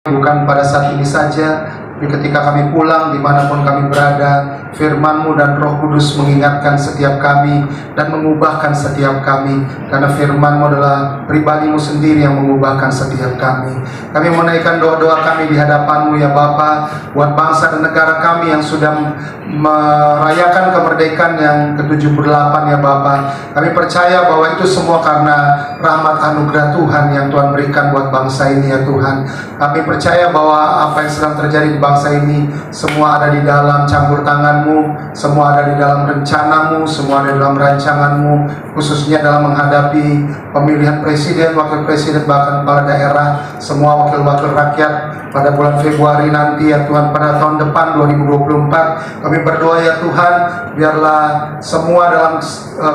Bukan pada saat ini saja, tapi ketika kami pulang, dimanapun kami berada, firman-Mu dan Roh Kudus mengingatkan setiap kami dan mengubahkan setiap kami, karena firman-Mu adalah pribadi-Mu sendiri yang mengubahkan setiap kami. Kami menaikkan doa-doa kami di hadapan-Mu ya Bapa, buat bangsa dan negara kami yang sudah merayakan kemerdekaan yang ke-78 ya Bapa. Kami percaya bahwa itu semua karena rahmat anugerah Tuhan yang Tuhan berikan buat bangsa ini ya Tuhan. Kami percaya bahwa apa yang sedang terjadi di bangsa ini semua ada di dalam campur tangan-Mu, semua ada di dalam rencana-Mu, semua ada di dalam rancangan-Mu, khususnya dalam menghadapi pemilihan presiden, wakil presiden, bahkan kepala daerah, semua wakil-wakil rakyat pada bulan Februari nanti ya Tuhan, pada tahun depan 2024. Kami berdoa ya Tuhan, biarlah semua dalam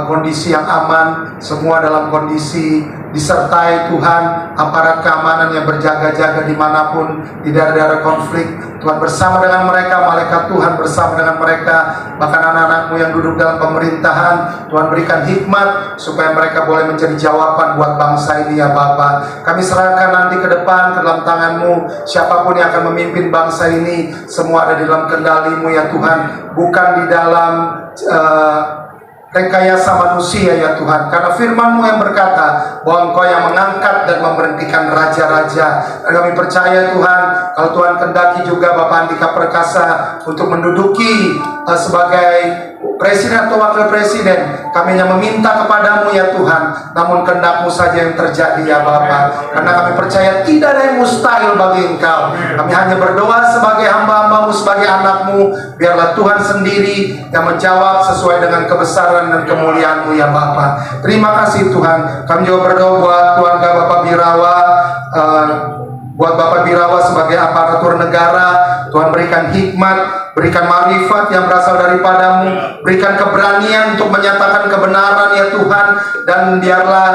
kondisi yang aman, semua dalam kondisi disertai Tuhan, aparat keamanan yang berjaga-jaga dimanapun, di daerah-daerah konflik. Tuhan bersama dengan mereka, malaikat Tuhan bersama dengan mereka, bahkan anak-anak-Mu yang duduk dalam pemerintahan. Tuhan berikan hikmat supaya mereka boleh menjadi jawaban buat bangsa ini ya Bapa. Kami serahkan nanti ke depan ke dalam tangan-Mu, siapapun yang akan memimpin bangsa ini, semua ada di dalam kendali-Mu ya Tuhan, bukan di dalam rekayasa manusia ya Tuhan, karena firman-Mu yang berkata bahwa Engkau yang mengangkat dan memberhentikan raja-raja. Dan kami percaya Tuhan, kalau Tuhan kendaki juga Bapak Andika Perkasa untuk menduduki sebagai presiden atau wakil presiden, kami hanya meminta kepadamu ya Tuhan, namun kehendak-Mu saja yang terjadi ya Bapa, karena kami percaya tidak ada yang mustahil bagi Engkau. Kami hanya berdoa sebagai hamba-hamba-Mu, sebagai anak-Mu, biarlah Tuhan sendiri yang menjawab sesuai dengan kebesaran dan kemuliaan-Mu ya Bapa. Terima kasih Tuhan. Kami juga berdoa buat keluarga Bapak Birawa, buat Bapak Birawa sebagai aparatur negara. Tuhan berikan hikmat, berikan marifat yang berasal daripada-Mu, berikan keberanian untuk menyatakan kebenaran ya Tuhan, dan biarlah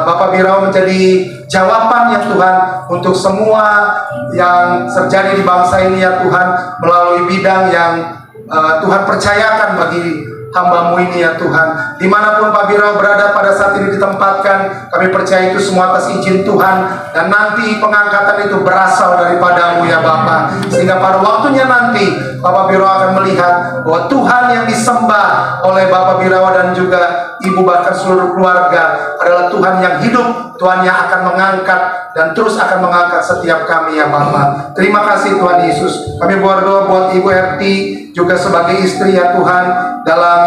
Bapak Birawa menjadi jawaban ya Tuhan untuk semua yang terjadi di bangsa ini ya Tuhan, melalui bidang yang Tuhan percayakan bagi hamba-Mu ini ya Tuhan. Dimanapun Pak Birawa berada pada saat ini ditempatkan, kami percaya itu semua atas izin Tuhan, dan nanti pengangkatan itu berasal daripada-Mu ya Bapa, sehingga pada waktunya nanti Bapak Birawa akan melihat bahwa Tuhan yang disembah oleh Bapak Birawa dan juga Ibu, bahkan seluruh keluarga, adalah Tuhan yang hidup, Tuhan yang akan mengangkat dan terus akan mengangkat setiap kami ya Bapa. Terima kasih Tuhan Yesus. Kami berdoa buat Ibu Erti juga sebagai istri ya Tuhan, dalam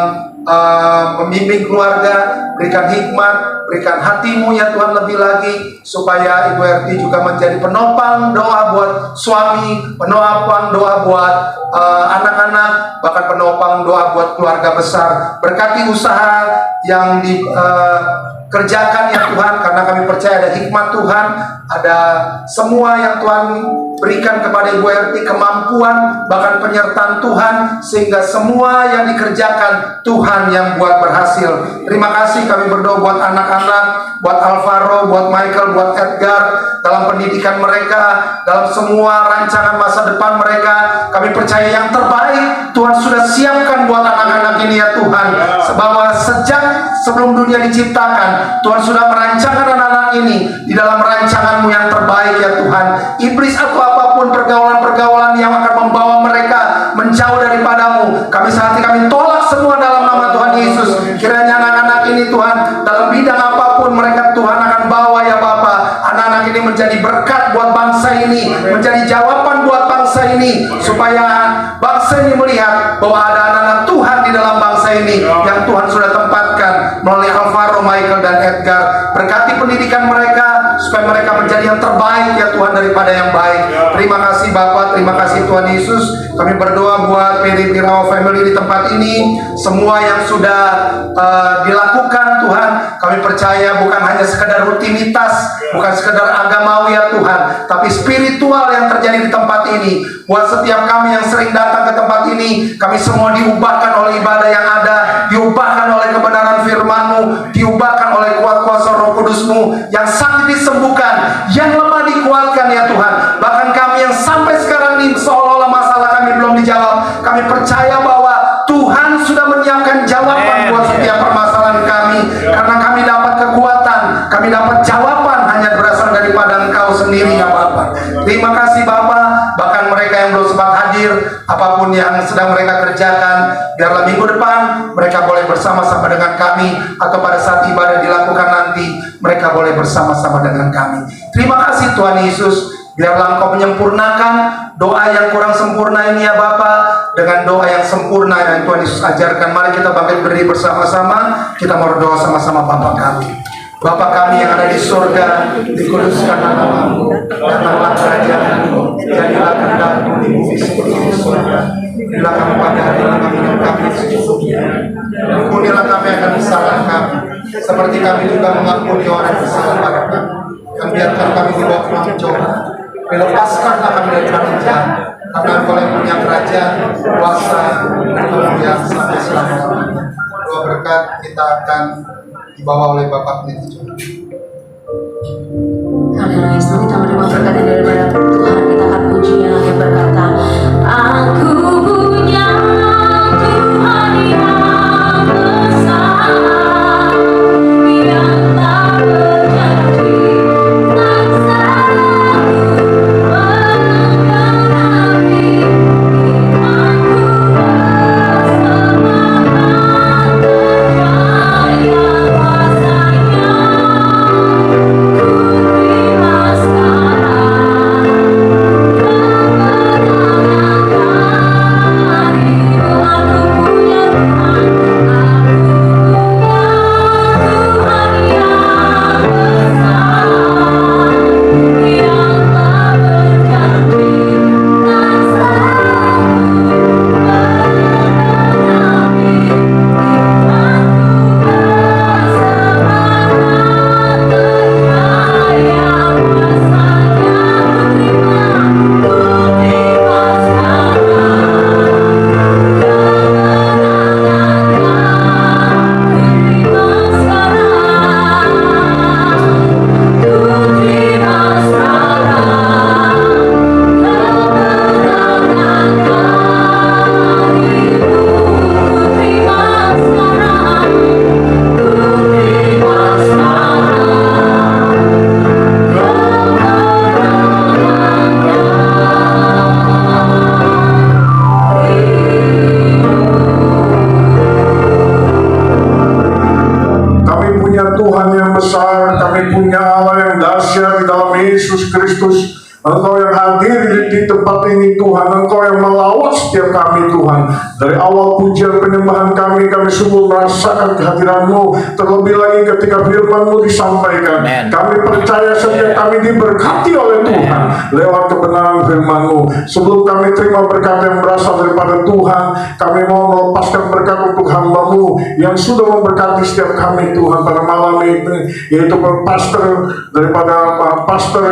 membimbing keluarga. Berikan hikmat, berikan hati-Mu ya Tuhan lebih lagi, supaya Ibu Erti juga menjadi penopang doa buat suami, penopang doa buat anak-anak, bahkan penopang doa buat keluarga besar. Berkati usaha yang dikerjakan ya Tuhan, karena kami percaya ada hikmat Tuhan, ada semua yang Tuhan berikan kepada Ibu Erti, kemampuan, bahkan penyertaan Tuhan, sehingga semua yang dikerjakan Tuhan yang buat berhasil. Terima kasih. Kami berdoa buat anak-anak, buat Alvaro, buat Michael, buat Edgar, dalam pendidikan mereka, dalam semua rancangan masa depan mereka. Kami percaya yang terbaik Tuhan sudah siapkan buat anak-anak ini ya Tuhan, bahwa sejak sebelum dunia diciptakan, Tuhan sudah merancangkan anak-anak ini di dalam rancangan-Mu yang terbaik ya Tuhan. Iblis atau apapun pergaulan-pergaulan yang akan membawa mereka menjauh daripada-Mu, kami saat ini kami tolak semua dalam nama Tuhan Yesus. Kiranya anak-anak ini Tuhan, dalam bidang apapun mereka Tuhan akan bawa ya Bapa, anak-anak ini menjadi berkat buat bangsa ini, menjadi jawaban buat bangsa ini, supaya bangsa ini melihat bahwa ada anak-anak Tuhan di dalam bangsa ini yang Tuhan sudah tempatkan melalui Alvaro, Michael, dan Edgar. Berkati pendidikan mereka supaya mereka menjadi yang terbaik ya Tuhan daripada yang baik. Terima kasih Bapak, terima kasih Tuhan Yesus. Kami berdoa buat PD Birawa Family di tempat ini, semua yang sudah dilakukan Tuhan, kami percaya bukan hanya sekedar rutinitas, bukan sekedar agamawi ya Tuhan, tapi spiritual yang terjadi di tempat ini. Buat setiap kami yang sering datang ke tempat ini, kami semua diubahkan oleh ibadah yang ada, diubahkan oleh kebenaran firman-Mu, diubahkan oleh kuat kuasa Roh Kudus-Mu yang sakit disembuhkan, yang lemah dikuatkan ya Tuhan. Bahkan kami yang sampai sekarang ini seolah-olah masalah kami belum dijawab, kami percaya bahwa Tuhan sudah menyiapkan jawaban buat setiap permasalahan kami, karena kami dapat kekuatan, kami dapat jawaban hanya berasal daripada Engkau sendiri ya Bapa. Terima kasih Bapa, bahkan mereka yang belum sempat hadir, apapun yang sedang mereka kerjakan, biarlah minggu depan mereka boleh bersama-sama dengan kami, atau pada saat ibadah dilakukan nanti, mereka boleh bersama-sama dengan kami. Terima kasih Tuhan Yesus, biarlah Engkau menyempurnakan doa yang kurang sempurna ini ya Bapa, dengan doa yang sempurna yang Tuhan Yesus ajarkan. Mari kita bangkit berdiri bersama-sama, kita mau berdoa sama-sama. Bapa kami, Bapa kami yang ada di surga, dikuduskan namamu, datanglah kerajaan-Mu, jadilah kehendak-Mu di bumi seperti di surga. Berilah kami pada hari ini minum kami secukupnya, ampunilah kami akan kesalahan kami, seperti kami juga mengampuni orang yang bersalah pada kami. Dan biarkan kami dibawa ke dalam cobaan, lepaskanlah kami dari tangan jahat, karena Engkau yang punya kerajaan, kuasa, dan kemuliaan sampai selama-lamanya. Doa berkat kita akan dibawa oleh Bapak Pendeta. Haleluya, sebelum kita menerima berkat daripada Tuhan, kita akan puji yang berkata, Aku punya Tuhan yang besar, yang tak berjanji, tak selalu menggenapi imanku bersemangat percaya kuasanya. Tuhan yang besar, kami punya Allah yang dahsyat di dalam Yesus Kristus. Engkau yang hadir di tempat ini Tuhan, Engkau yang melawat setiap kami Tuhan. Dari awal pujian penyembahan kami sungguh merasakan kehadiran-Mu. Terlebih lagi ketika firman-Mu disampaikan, kami percaya setiap kami diberkati oleh Tuhan lewat kebenaran firman-Mu. Sebelum kami terima berkat yang berasal daripada Tuhan, kami mau melepaskan berkat untuk hamba-Mu yang sudah memberkati setiap kami Tuhan pada malam ini, yaitu pastor daripada Pastor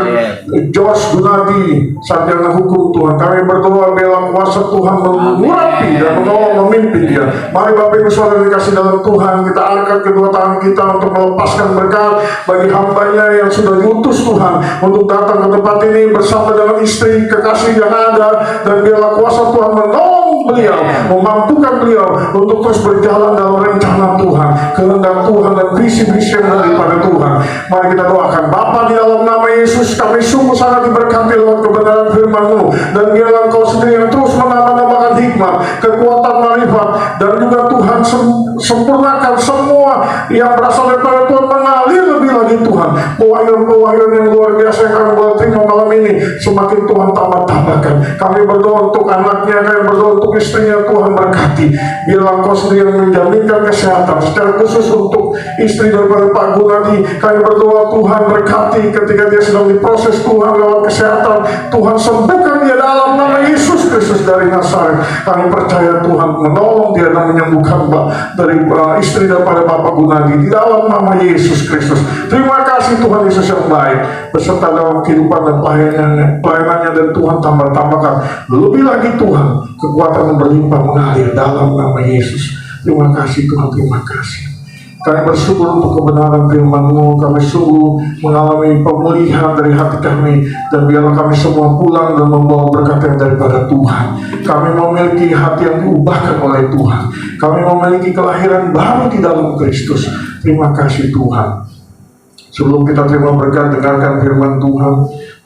Josh Gunadi, sarjana hukum Tuhan. Kami berdoa biarlah kuasa Tuhan mengurapi dan menolong memimpin dia. Mari Bapak Ibu Saudara dikasih dalam Tuhan, kita angkat kedua tangan kita untuk melepaskan berkat bagi hambanya yang sudah diutus Tuhan untuk datang ke tempat ini bersama dengan istri kekasih yang ada, dan biarlah kuasa Tuhan menolong beliau, memampukan beliau untuk terus berjalan dalam rencana Tuhan, kehendak Tuhan dan visi-visi daripada Tuhan. Mari kita doakan. Bapa, di dalam nama Yesus kami sungguh sangat diberkati lewat kebenaran firman-Mu, dan biarlah Engkau sendiri yang terus menambah-nambahkan hikmat, kekuatan, marifat, dan juga Tuhan sempurnakan semua yang berasal daripada Tuhan, mengalir lebih lagi Tuhan. Pewahyuan yang luar biasa yang kami boleh terima malam ini, semakin Tuhan tambahkan. Kami berdoa untuk anaknya, kami berdoa untuk istrinya, Tuhan berkati. Biarlah Engkau sendiri yang menjaminkan kesehatan, secara khusus untuk istri daripada Pak Gunadi. Kami berdoa Tuhan berkati ketika dia sedang diproses Tuhan lewat kesehatan. Tuhan sembuhkan dia dalam nama Yesus Kristus dari Nazaret. Kami percaya Tuhan menolong dia dan menyembuhkan dari istri daripada Bapak Gunadi di dalam nama Yesus Kristus. Terima kasih Tuhan Yesus yang baik beserta dalam kehidupan dan pelayanannya, dan Tuhan tambahkan lebih lagi Tuhan kekuatan yang berlimpah mengalir dalam nama Yesus. Terima kasih Tuhan, terima kasih. Kami bersyukur untuk kebenaran firman-Mu. Kami sungguh mengalami pemulihan dari hati kami, dan biarlah kami semua pulang dan membawa berkat yang daripada Tuhan. Kami memiliki hati yang diubahkan oleh Tuhan. Kami memiliki kelahiran baru di dalam Kristus. Terima kasih Tuhan. Sebelum kita terima berkat, dengarkan firman Tuhan.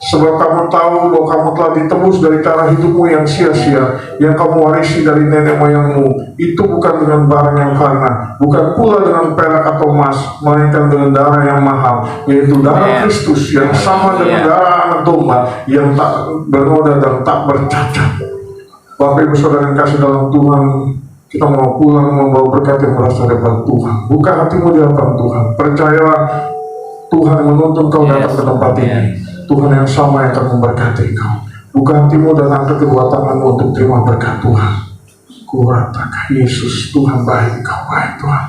Sebab kamu tahu bahwa kamu telah ditebus dari cara hidupmu yang sia-sia, yang kamu warisi dari nenek moyangmu. Itu bukan dengan barang yang fana, bukan pula dengan perak atau emas, melainkan dengan darah yang mahal, yaitu darah Kristus yang sama dengan darah anak domba yang tak bernoda dan tak bercacat. Bapak Ibu Saudara yang kasih dalam Tuhan, kita mau pulang membawa berkat yang berasal dari Tuhan. Buka hatimu di hadapan Tuhan. Percayalah, Tuhan menuntun kau datang ke tempat ini. Tuhan yang sama yang akan memberkati kau. Buka hatimu dan angkat kedua tanganmu untuk terima berkat Tuhan. Kuratakan Yesus, Tuhan baik, kau baik Tuhan.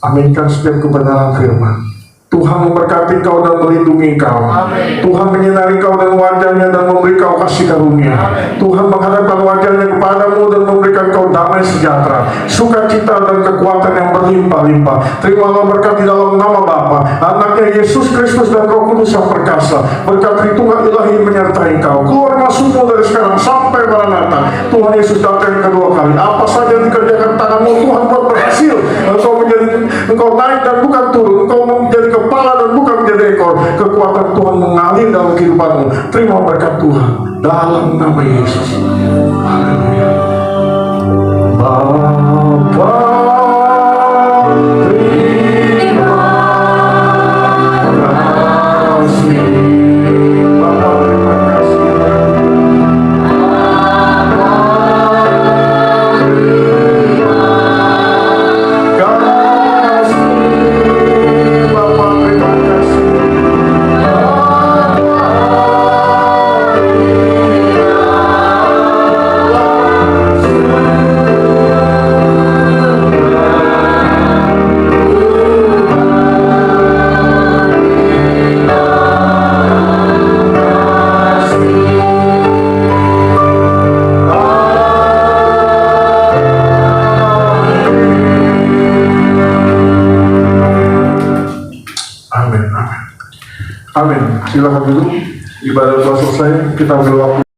Aminkan setiap kebenaran firman. Tuhan memberkati kau dan melindungi kau. Amin. Tuhan menyinari kau dan wajahnya dan memberi kau kasih karunia. Amin. Tuhan menghadapkan wajahnya kepadamu dan memberikan kau damai sejahtera, sukacita dan kekuatan yang berlimpah-limpah. Terimalah berkat di dalam nama Bapa, Anaknya Yesus Kristus dan Roh Kudus yang perkasa. Berkat Tritunggal Ilahi menyertai kau. Keluar masukmu dari sekarang sampai Maranatha. Tuhan Yesus datang kedua kali. Apa saja yang dikerjakan tanganmu, Tuhan buat berhasil. Engkau naik dan bukan turun. Engkau menjadi kepala dan bukan menjadi ekor. Kekuatan Tuhan mengalir dalam kehidupanmu. Terima berkat Tuhan dalam nama Yesus. Haleluya. Bapa, terima kasih. Bapa, terima kasih. Amin. Silakan dulu. Ibadah telah selesai. Kita berdoa.